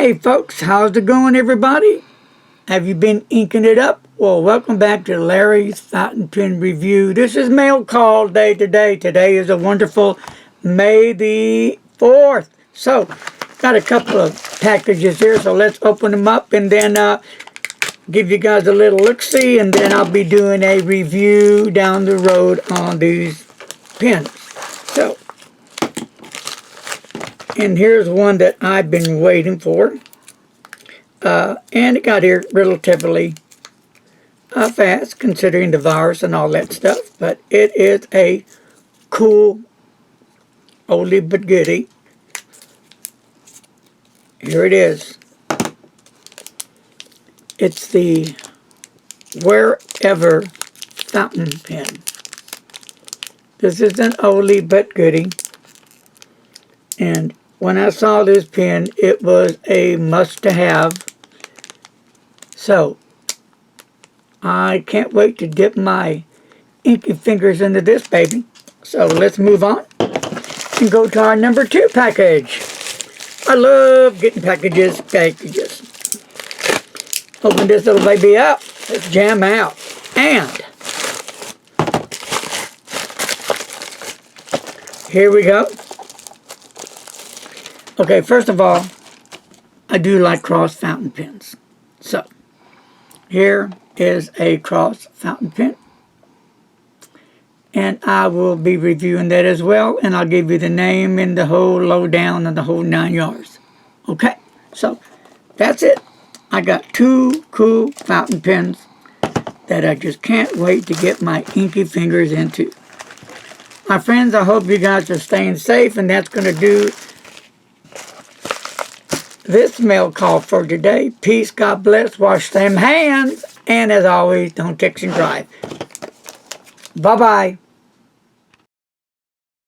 Hey folks, how's it going everybody? Have you been inking it up? Well, welcome back to Larry's Fountain Pen Review. This is mail call day today. Today is a wonderful May the 4th. So, got a couple of packages here, so let's open them up and then give you guys a little look-see, and then I'll be doing a review down the road on these pens. So, and here's one that I've been waiting for. And it got here relatively fast, considering the virus and all that stuff. But it is a cool oldie but goodie. Here it is. It's the Wherever fountain pen. This is an oldie but goodie. And when I saw this pen, it was a must-to-have. So, I can't wait to dip my inky fingers into this baby. So, let's move on and go to our number 2 package. I love getting packages. Open this little baby up. Let's jam out. And here we go. Okay, first of all, I do like cross fountain pens. So, here is a cross fountain pen. And I will be reviewing that as well. And I'll give you the name and the whole lowdown and the whole 9 yards. Okay, so that's it. I got 2 cool fountain pens that I just can't wait to get my inky fingers into. My friends, I hope you guys are staying safe. And that's going to do this mail call for today. Peace, God bless, wash them hands, and as always, don't text and drive. Bye-bye.